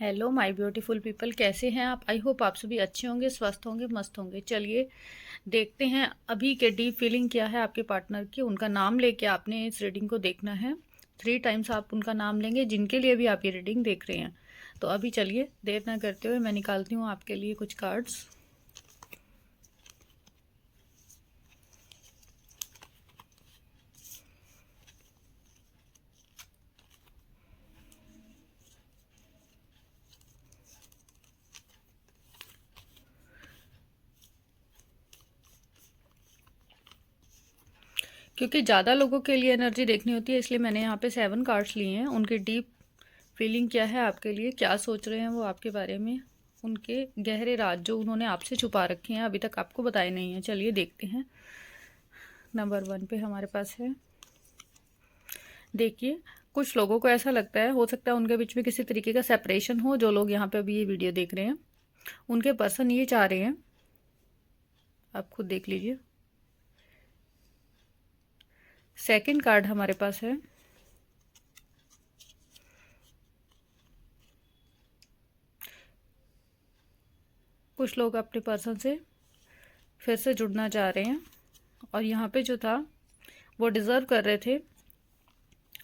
Hello my beautiful people, कैसे हैं आप। आई होप आप सभी अच्छे होंगे, स्वस्थ होंगे, मस्त होंगे। चलिए देखते हैं अभी के डीप फीलिंग क्या है आपके पार्टनर की। उनका नाम लेके आपने इस रीडिंग को देखना है। 3 टाइम्स आप उनका नाम लेंगे जिनके लिए भी आप ये रीडिंग देख रहे हैं। तो अभी चलिए देर ना करते हुए मैं निकालती हूँ आपके लिए कुछ कार्ड्स। क्योंकि ज़्यादा लोगों के लिए एनर्जी देखनी होती है, इसलिए मैंने यहाँ पे 7 कार्ड्स लिए हैं। उनकी डीप फीलिंग क्या है आपके लिए, क्या सोच रहे हैं वो आपके बारे में, उनके गहरे राज जो उन्होंने आपसे छुपा रखे हैं, अभी तक आपको बताए नहीं हैं। चलिए देखते हैं। नंबर 1 पे हमारे पास है। देखिए, कुछ लोगों को ऐसा लगता है, हो सकता है उनके बीच में किसी तरीके का सेपरेशन हो। जो लोग यहाँ पे अभी ये वीडियो देख रहे हैं, उनके पर्सन ये चाह रहे हैं, आप खुद देख लीजिए। सेकंड कार्ड हमारे पास है। कुछ लोग अपने पर्सन से फिर से जुड़ना चाह रहे हैं, और यहाँ पे जो था वो डिज़र्व कर रहे थे,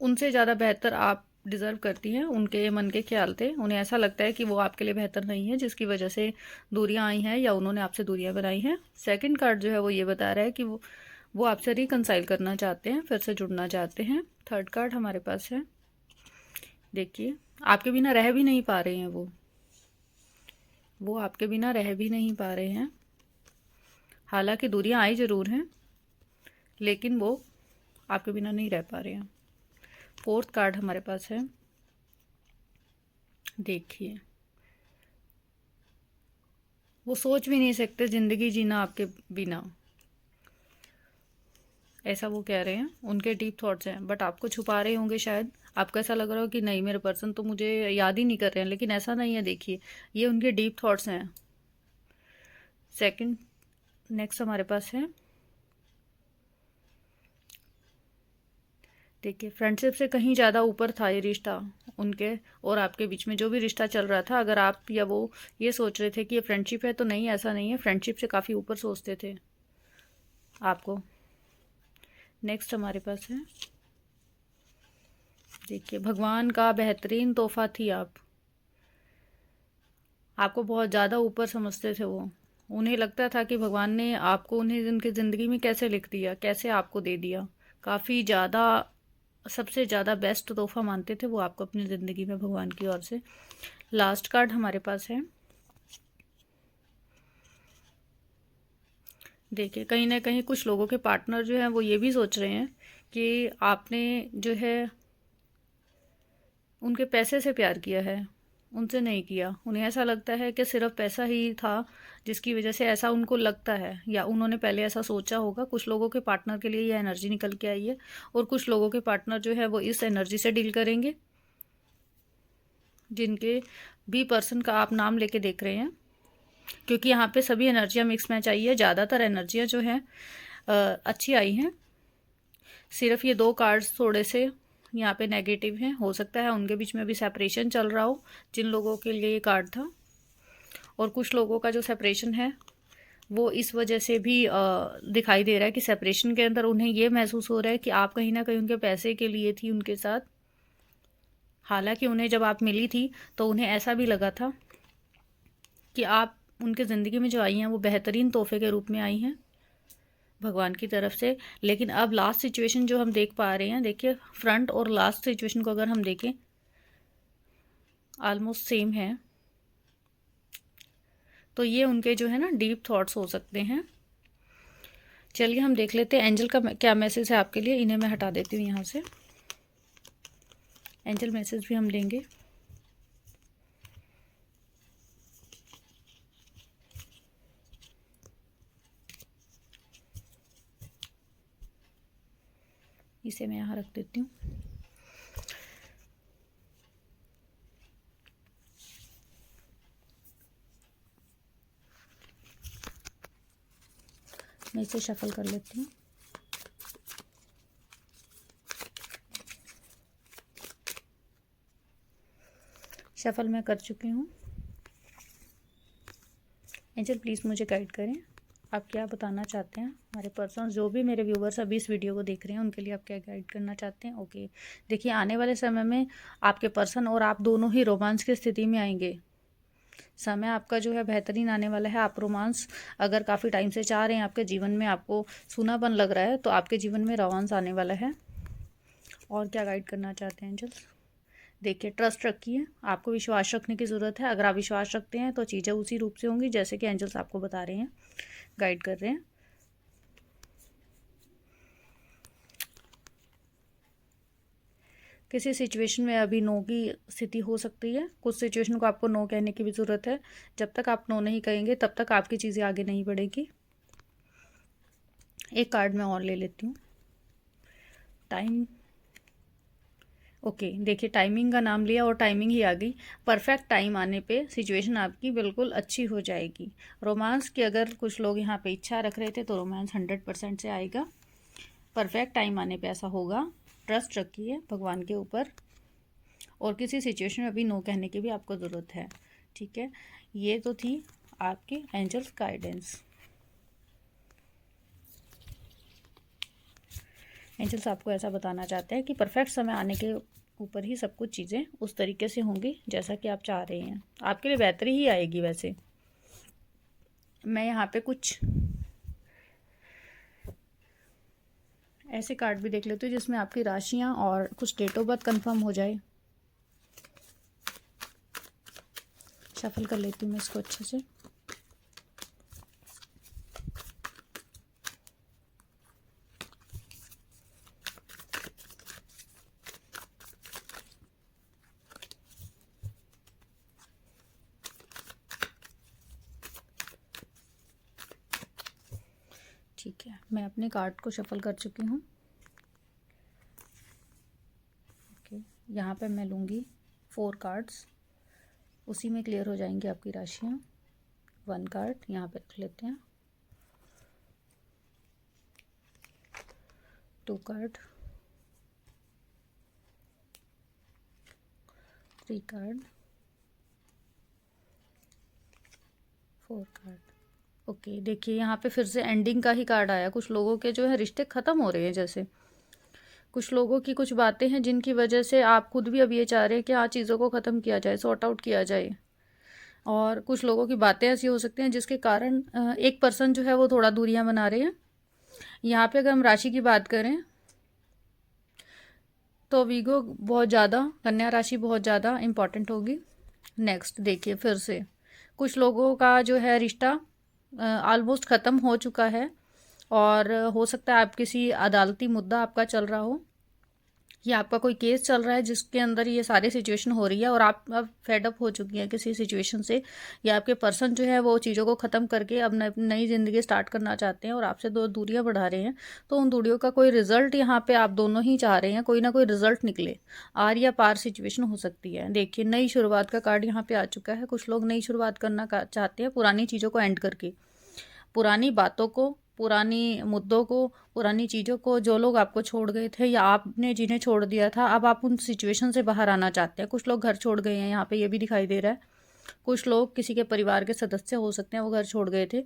उनसे ज़्यादा बेहतर आप डिज़र्व करती हैं। उनके मन के ख्याल थे, उन्हें ऐसा लगता है कि वो आपके लिए बेहतर नहीं है, जिसकी वजह से दूरियां आई हैं या उन्होंने आपसे दूरियां बनाई हैं। सेकंड कार्ड जो है वो ये बता रहा है कि वो आपसे रिकंसाइल करना चाहते हैं, फिर से जुड़ना चाहते हैं। थर्ड कार्ड हमारे पास है। देखिए, आपके बिना रह भी नहीं पा रहे हैं वो आपके बिना रह भी नहीं पा रहे हैं। हालांकि दूरियां आई ज़रूर हैं, लेकिन वो आपके बिना नहीं रह पा रहे हैं। फोर्थ कार्ड हमारे पास है। देखिए, वो सोच भी नहीं सकते ज़िंदगी जीना आपके बिना, ऐसा वो कह रहे हैं। उनके डीप थॉट्स हैं, बट आपको छुपा रहे होंगे शायद। आपको ऐसा लग रहा हो कि नहीं, मेरे पर्सन तो मुझे याद ही नहीं कर रहे हैं, लेकिन ऐसा नहीं है। देखिए, ये उनके डीप थॉट्स हैं। सेकंड, नेक्स्ट हमारे पास है। देखिए, फ्रेंडशिप से कहीं ज़्यादा ऊपर था ये रिश्ता उनके और आपके बीच में। जो भी रिश्ता चल रहा था, अगर आप या वो ये सोच रहे थे कि ये फ्रेंडशिप है, तो नहीं, ऐसा नहीं है। फ्रेंडशिप से काफ़ी ऊपर सोचते थे आपको। नेक्स्ट हमारे पास है। देखिए, भगवान का बेहतरीन तोहफा थी आप। आपको बहुत ज़्यादा ऊपर समझते थे वो। उन्हें लगता था कि भगवान ने आपको उन्हें उनकी ज़िंदगी में कैसे लिख दिया, कैसे आपको दे दिया। काफ़ी ज़्यादा, सबसे ज़्यादा बेस्ट तोहफा मानते थे वो आपको अपनी ज़िंदगी में भगवान की ओर से। लास्ट कार्ड हमारे पास है। देखिए, कहीं ना कहीं कुछ लोगों के पार्टनर जो हैं वो ये भी सोच रहे हैं कि आपने जो है उनके पैसे से प्यार किया है, उनसे नहीं किया। उन्हें ऐसा लगता है कि सिर्फ पैसा ही था, जिसकी वजह से ऐसा उनको लगता है, या उन्होंने पहले ऐसा सोचा होगा। कुछ लोगों के पार्टनर के लिए ये एनर्जी निकल के आई है, और कुछ लोगों के पार्टनर जो है वो इस एनर्जी से डील करेंगे, जिनके भी पर्सन का आप नाम लेके देख रहे हैं। क्योंकि यहाँ पे सभी एनर्जियाँ मिक्स मैच आई है, ज़्यादातर एनर्जियाँ जो हैं अच्छी आई हैं। सिर्फ ये 2 कार्ड्स थोड़े से यहाँ पे नेगेटिव हैं। हो सकता है उनके बीच में भी सेपरेशन चल रहा हो, जिन लोगों के लिए ये कार्ड था। और कुछ लोगों का जो सेपरेशन है वो इस वजह से भी दिखाई दे रहा है कि सेपरेशन के अंदर उन्हें ये महसूस हो रहा है कि आप कहीं ना कहीं उनके पैसे के लिए थी उनके साथ। हालांकि उन्हें जब आप मिली थी तो उन्हें ऐसा भी लगा था कि आप उनके ज़िंदगी में जो आई हैं वो बेहतरीन तोहफे के रूप में आई हैं भगवान की तरफ से। लेकिन अब लास्ट सिचुएशन जो हम देख पा रहे हैं, देखिए, फ्रंट और लास्ट सिचुएशन को अगर हम देखें, ऑलमोस्ट सेम है। तो ये उनके जो है ना डीप थॉट्स हो सकते हैं। चलिए हम देख लेते हैं एंजल का क्या मैसेज है आपके लिए। इन्हें मैं हटा देती हूँ यहाँ से। एंजल मैसेज भी हम लेंगे। इसे मैं यहाँ रख देती हूँ। मैं इसे शफल कर लेती हूँ। शफल मैं कर चुकी हूँ। एंजल प्लीज़ मुझे गाइड करें, आप क्या बताना चाहते हैं हमारे पर्सन, जो भी मेरे व्यूवर्स अभी इस वीडियो को देख रहे हैं उनके लिए आप क्या गाइड करना चाहते हैं। ओके, देखिए आने वाले समय में आपके पर्सन और आप दोनों ही रोमांस की स्थिति में आएंगे। समय आपका जो है बेहतरीन आने वाला है। आप रोमांस अगर काफ़ी टाइम से चाह रहे हैं, आपके जीवन में आपको सूनापन लग रहा है, तो आपके जीवन में रोमांस आने वाला है। और क्या गाइड करना चाहते हैं एंजल्स? देखिए, ट्रस्ट रखिए, आपको विश्वास रखने की ज़रूरत है। अगर आप विश्वास रखते हैं तो चीज़ें उसी रूप से होंगी जैसे कि एंजल्स आपको बता रहे हैं, गाइड कर रहे हैं। किसी सिचुएशन में अभी नो की स्थिति हो सकती है, कुछ सिचुएशन को आपको नो कहने की भी ज़रूरत है। जब तक आप नो नहीं कहेंगे तब तक आपकी चीज़ें आगे नहीं बढ़ेगी। एक कार्ड मैं और ले लेती हूँ। टाइम, ओके, देखिए टाइमिंग का नाम लिया और टाइमिंग ही आ गई। परफेक्ट टाइम आने पे सिचुएशन आपकी बिल्कुल अच्छी हो जाएगी। रोमांस की अगर कुछ लोग यहाँ पे इच्छा रख रहे थे तो रोमांस 100% से आएगा। परफेक्ट टाइम आने पे ऐसा होगा। ट्रस्ट रखिए भगवान के ऊपर, और किसी सिचुएशन में अभी नो कहने की भी आपको ज़रूरत है। ठीक है, ये तो थी आपकी एंजल्स गाइडेंस। एंजल्स आपको ऐसा बताना चाहते हैं कि परफेक्ट समय आने के ऊपर ही सब कुछ चीज़ें उस तरीके से होंगी जैसा कि आप चाह रहे हैं। आपके लिए बेहतरी ही आएगी। वैसे मैं यहाँ पे कुछ ऐसे कार्ड भी देख लेती हूँ जिसमें आपकी राशियाँ और कुछ डेट ऑफ बर्थ कन्फर्म हो जाए। शफल कर लेती हूँ मैं इसको अच्छे से। ठीक है, मैं अपने कार्ड को शफल कर चुकी हूँ। ओके, यहाँ पे मैं लूँगी 4 कार्ड्स, उसी में क्लियर हो जाएंगी आपकी राशियाँ। 1 कार्ड यहाँ पे रख लेते हैं, 2 कार्ड, 3 कार्ड, 4 कार्ड। ओके, देखिए यहाँ पे फिर से एंडिंग का ही कार्ड आया। कुछ लोगों के जो है रिश्ते ख़त्म हो रहे हैं। जैसे कुछ लोगों की कुछ बातें हैं जिनकी वजह से आप खुद भी अब ये चाह रहे हैं कि हाँ, चीज़ों को ख़त्म किया जाए, सॉर्ट आउट किया जाए। और कुछ लोगों की बातें ऐसी हो सकती हैं जिसके कारण एक पर्सन जो है वो थोड़ा दूरियां बना रहे हैं। यहाँ पे अगर हम राशि की बात करें तो वीगो बहुत ज़्यादा, कन्या राशि बहुत ज़्यादा इम्पॉर्टेंट होगी। नेक्स्ट देखिए, फिर से कुछ लोगों का जो है रिश्ता ऑलमोस्ट ख़त्म हो चुका है, और हो सकता है आप किसी अदालती मुद्दा आपका चल रहा हो, या आपका कोई केस चल रहा है जिसके अंदर ये सारी सिचुएशन हो रही है, और आप अब फेड अप हो चुकी हैं किसी सिचुएशन से, या आपके पर्सन जो है वो चीज़ों को ख़त्म करके अब नई ज़िंदगी स्टार्ट करना चाहते हैं और आपसे दो दूरियां बढ़ा रहे हैं। तो उन दूरियों का कोई रिजल्ट यहाँ पे आप दोनों ही चाह रहे हैं, कोई ना कोई रिजल्ट निकले। आर या पार सिचुएशन हो सकती है। देखिए, नई शुरुआत का कार्ड यहाँ पे आ चुका है। कुछ लोग नई शुरुआत करना चाहते हैं पुरानी चीज़ों को एंड करके, पुरानी बातों को, पुरानी मुद्दों को, पुरानी चीज़ों को। जो लोग आपको छोड़ गए थे या आपने जिन्हें छोड़ दिया था, अब आप उन सिचुएशन से बाहर आना चाहते हैं। कुछ लोग घर छोड़ गए हैं, यहाँ पे ये भी दिखाई दे रहा है। कुछ लोग किसी के परिवार के सदस्य हो सकते हैं, वो घर छोड़ गए थे,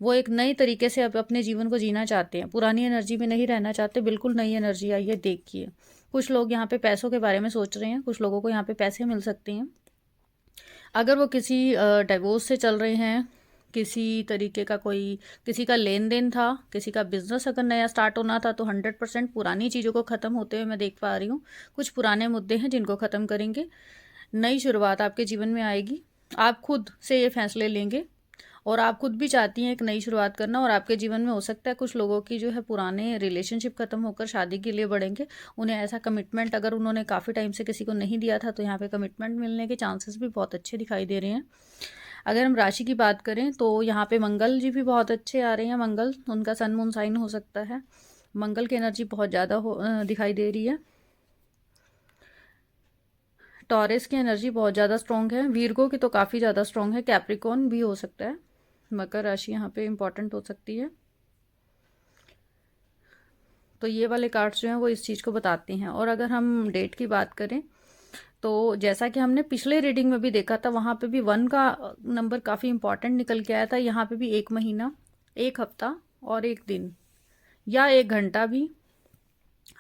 वो एक नई तरीके से अब अपने जीवन को जीना चाहते हैं, पुरानी एनर्जी में नहीं रहना चाहते। बिल्कुल नई एनर्जी आई है, देखिए। कुछ लोग यहाँ पे पैसों के बारे में सोच रहे हैं, कुछ लोगों को यहाँ पे पैसे मिल सकते हैं। अगर वो किसी डिवोर्स से चल रहे हैं, किसी तरीके का कोई किसी का लेन देन था, किसी का बिजनेस अगर नया स्टार्ट होना था, तो 100% पुरानी चीज़ों को ख़त्म होते हुए मैं देख पा रही हूँ। कुछ पुराने मुद्दे हैं जिनको ख़त्म करेंगे, नई शुरुआत आपके जीवन में आएगी। आप खुद से ये फैसले लेंगे, और आप खुद भी चाहती हैं एक नई शुरुआत करना, और आपके जीवन में हो सकता है कुछ लोगों की जो है पुराने रिलेशनशिप ख़त्म होकर शादी के लिए बढ़ेंगे। उन्हें ऐसा कमिटमेंट अगर उन्होंने काफ़ी टाइम से किसी को नहीं दिया था, तो यहाँ पे कमिटमेंट मिलने के चांसेस भी बहुत अच्छे दिखाई दे रहे हैं। अगर हम राशि की बात करें तो यहाँ पे मंगल जी भी बहुत अच्छे आ रहे हैं। मंगल, उनका सन मून साइन हो सकता है। मंगल की एनर्जी बहुत ज़्यादा दिखाई दे रही है। टॉरस की एनर्जी बहुत ज़्यादा स्ट्रॉन्ग है। वीरगो की तो काफ़ी ज़्यादा स्ट्रॉन्ग है। कैप्रिकॉन भी हो सकता है। मकर राशि यहाँ पे इम्पॉर्टेंट हो सकती है। तो ये वाले कार्ड्स जो हैं वो इस चीज़ को बताते हैं। और अगर हम डेट की बात करें तो जैसा कि हमने पिछले रीडिंग में भी देखा था, वहाँ पे भी 1 का नंबर काफ़ी इंपॉर्टेंट निकल के आया था। यहाँ पे भी 1 महीना, 1 हफ्ता और 1 दिन या 1 घंटा भी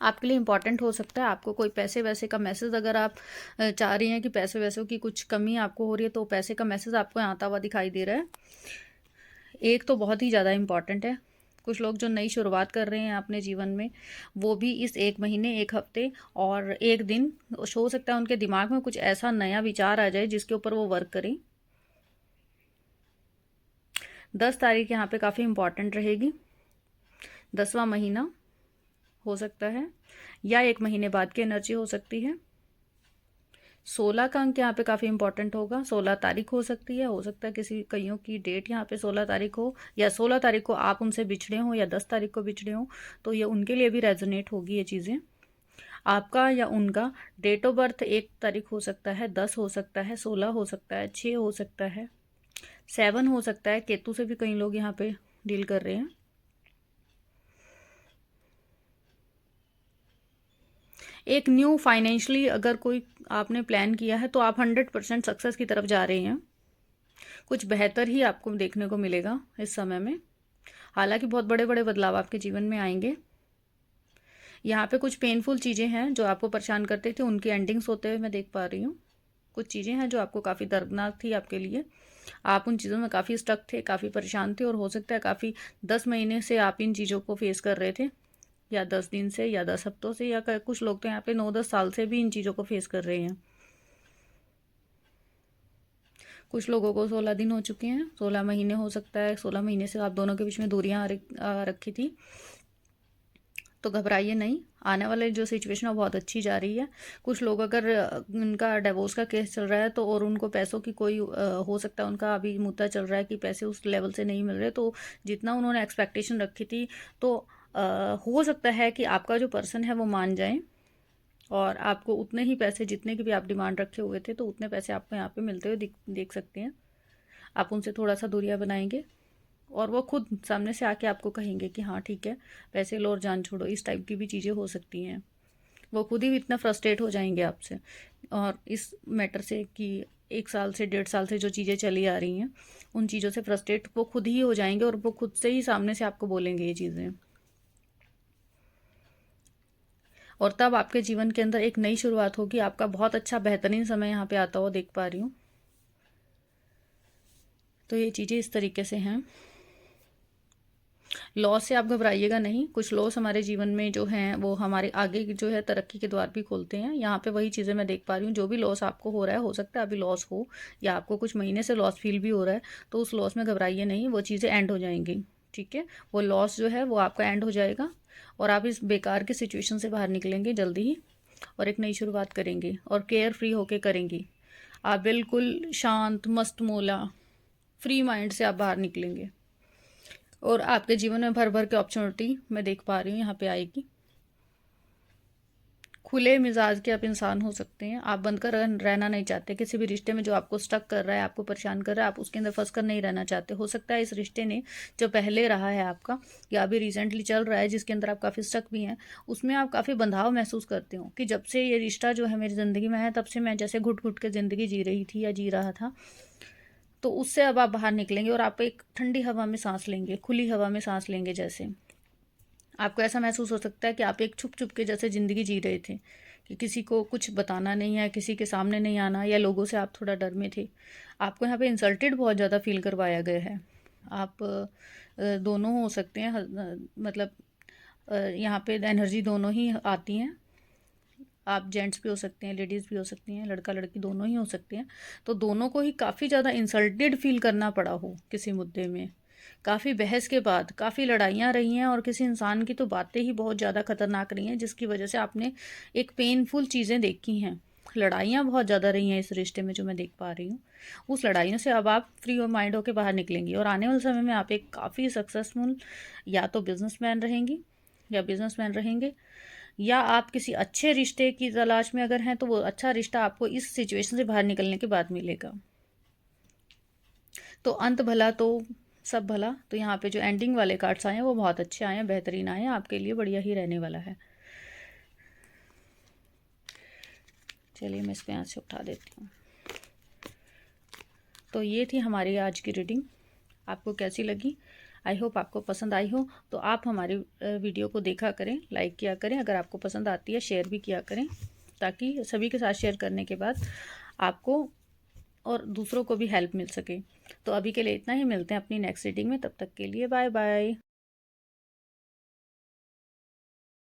आपके लिए इम्पॉर्टेंट हो सकता है। आपको कोई पैसे वैसे का मैसेज, अगर आप चाह रही हैं कि पैसे वैसों की कुछ कमी आपको हो रही है, तो पैसे का मैसेज आपको यहाँ आता हुआ दिखाई दे रहा है। एक तो बहुत ही ज़्यादा इम्पॉर्टेंट है। कुछ लोग जो नई शुरुआत कर रहे हैं अपने जीवन में, वो भी इस 1 महीने, 1 हफ्ते और 1 दिन हो सकता है उनके दिमाग में कुछ ऐसा नया विचार आ जाए जिसके ऊपर वो वर्क करें। 10 तारीख यहाँ पे काफ़ी इम्पॉर्टेंट रहेगी। 10वां महीना हो सकता है या 1 महीने बाद की एनर्जी हो सकती है। 16 का अंक यहाँ पे काफ़ी इंपॉर्टेंट होगा। 16 तारीख हो सकती है, हो सकता है किसी कईयों की डेट यहाँ पे 16 तारीख हो, या 16 तारीख को आप उनसे बिछड़े हों या 10 तारीख को बिछड़े हों, तो ये उनके लिए भी रेजोनेट होगी ये चीज़ें। आपका या उनका डेट ऑफ बर्थ 1 तारीख हो सकता है, 10 हो सकता है, 16 हो सकता है, 6 हो सकता है, 7 हो सकता है। केतु से भी कई लोग यहाँ पे डील कर रहे हैं। एक न्यू फाइनेंशियली अगर कोई आपने प्लान किया है, तो आप 100% सक्सेस की तरफ जा रहे हैं। कुछ बेहतर ही आपको देखने को मिलेगा इस समय में। हालांकि बहुत बड़े बड़े बदलाव आपके जीवन में आएंगे। यहाँ पे कुछ पेनफुल चीज़ें हैं जो आपको परेशान करते थे, उनकी एंडिंग्स होते हुए मैं देख पा रही हूँ। कुछ चीज़ें हैं जो आपको काफ़ी दर्दनाक थी आपके लिए। आप उन चीज़ों में काफ़ी स्टक थे, काफ़ी परेशान थे, और हो सकता है काफ़ी 10 महीने से आप इन चीज़ों को फेस कर रहे थे, या 10 दिन से, या 10 हफ्तों से, या कुछ लोग तो यहाँ पे 9-10 साल से भी इन चीज़ों को फेस कर रहे हैं। कुछ लोगों को 16 दिन हो चुके हैं, 16 महीने हो सकता है। 16 महीने से आप दोनों के बीच में दूरियां आ रखी थी, तो घबराइए नहीं। आने वाले जो सिचुएशन है बहुत अच्छी जा रही है। कुछ लोग अगर उनका डिवोर्स का केस चल रहा है, तो और उनको पैसों की कोई हो सकता है उनका अभी मुद्दा चल रहा है कि पैसे उस लेवल से नहीं मिल रहे, तो जितना उन्होंने एक्सपेक्टेशन रखी थी, तो हो सकता है कि आपका जो पर्सन है वो मान जाए और आपको उतने ही पैसे, जितने की भी आप डिमांड रखे हुए थे, तो उतने पैसे आपको यहाँ पे मिलते हुए देख सकते हैं। आप उनसे थोड़ा सा दूरियां बनाएंगे और वो खुद सामने से आके आपको कहेंगे कि हाँ ठीक है, पैसे लो और जान छोड़ो। इस टाइप की भी चीज़ें हो सकती हैं। वो खुद ही इतना फ्रस्ट्रेट हो जाएंगे आपसे और इस मैटर से कि 1 साल से 1.5 साल से जो चीज़ें चली आ रही हैं, उन चीज़ों से फ्रस्ट्रेट वो खुद ही हो जाएंगे और वो खुद से ही सामने से आपको बोलेंगे ये चीज़ें। और तब आपके जीवन के अंदर एक नई शुरुआत होगी। आपका बहुत अच्छा बेहतरीन समय यहाँ पे आता हुआ देख पा रही हूँ। तो ये चीज़ें इस तरीके से हैं। लॉस से आप घबराइएगा नहीं। कुछ लॉस हमारे जीवन में जो हैं वो हमारे आगे की जो है तरक्की के द्वार भी खोलते हैं। यहाँ पे वही चीज़ें मैं देख पा रही हूँ। जो भी लॉस आपको हो रहा है, हो सकता है अभी लॉस हो, या आपको कुछ महीने से लॉस फील भी हो रहा है, तो उस लॉस में घबराइए नहीं। वो चीज़ें एंड हो जाएंगी, ठीक है। वो लॉस जो है वो आपका एंड हो जाएगा और आप इस बेकार की सिचुएशन से बाहर निकलेंगे जल्दी ही, और एक नई शुरुआत करेंगे और केयर फ्री होके करेंगी। आप बिल्कुल शांत, मस्त मौला, फ्री माइंड से आप बाहर निकलेंगे और आपके जीवन में भर भर के अपॉर्चुनिटी मैं देख पा रही हूँ यहाँ पे आएगी। खुले मिजाज के आप इंसान हो सकते हैं। आप बंद कर रहना नहीं चाहते किसी भी रिश्ते में जो आपको स्टक कर रहा है, आपको परेशान कर रहा है, आप उसके अंदर फंस कर नहीं रहना चाहते। हो सकता है इस रिश्ते ने जो पहले रहा है आपका, या अभी रिसेंटली चल रहा है जिसके अंदर आप काफ़ी स्टक भी हैं, उसमें आप काफ़ी बंधाव महसूस करते हो कि जब से ये रिश्ता जो है मेरी ज़िंदगी में है, तब से मैं जैसे घुट घुट के ज़िंदगी जी रही थी या जी रहा था। तो उससे अब आप बाहर निकलेंगे और आप एक ठंडी हवा में सांस लेंगे, खुली हवा में सांस लेंगे। जैसे आपको ऐसा महसूस हो सकता है कि आप एक छुप छुप के जैसे ज़िंदगी जी रहे थे, कि किसी को कुछ बताना नहीं है, किसी के सामने नहीं आना, या लोगों से आप थोड़ा डर में थे। आपको यहाँ पे इंसल्टेड बहुत ज़्यादा फील करवाया गया है। आप दोनों हो सकते हैं, मतलब यहाँ पे एनर्जी दोनों ही आती हैं। आप जेंट्स भी हो सकते हैं, लेडीज़ भी हो सकती हैं, लड़का लड़की दोनों ही हो सकते हैं। तो दोनों को ही काफ़ी ज़्यादा इंसल्टेड फील करना पड़ा हो किसी मुद्दे में। काफ़ी बहस के बाद काफ़ी लड़ाइयाँ रही हैं और किसी इंसान की तो बातें ही बहुत ज़्यादा खतरनाक रही हैं, जिसकी वजह से आपने एक पेनफुल चीज़ें देखी हैं। लड़ाइयाँ बहुत ज़्यादा रही हैं इस रिश्ते में जो मैं देख पा रही हूँ। उस लड़ाइयों से अब आप फ्री और माइंड होकर बाहर निकलेंगी और आने वाले समय में आप एक काफ़ी सक्सेसफुल या तो बिजनेसमैन रहेंगी या बिजनेसमैन रहेंगे, या आप किसी अच्छे रिश्ते की तलाश में अगर हैं, तो वो अच्छा रिश्ता आपको इस सिचुएशन से बाहर निकलने के बाद मिलेगा। तो अंत भला तो सब भला। तो यहाँ पे जो एंडिंग वाले कार्ड्स आए हैं वो बहुत अच्छे आए हैं, बेहतरीन आए हैं, आपके लिए बढ़िया ही रहने वाला है। चलिए मैं इसको यहाँ से उठा देती हूँ। तो ये थी हमारी आज की रीडिंग। आपको कैसी लगी? आई होप आपको पसंद आई हो। तो आप हमारी वीडियो को देखा करें, लाइक किया करें, अगर आपको पसंद आती है शेयर भी किया करें, ताकि सभी के साथ शेयर करने के बाद आपको और दूसरों को भी हेल्प मिल सके। तो अभी के लिए इतना ही, मिलते हैं अपनी नेक्स्ट रीडिंग में। तब तक के लिए बाय बाय।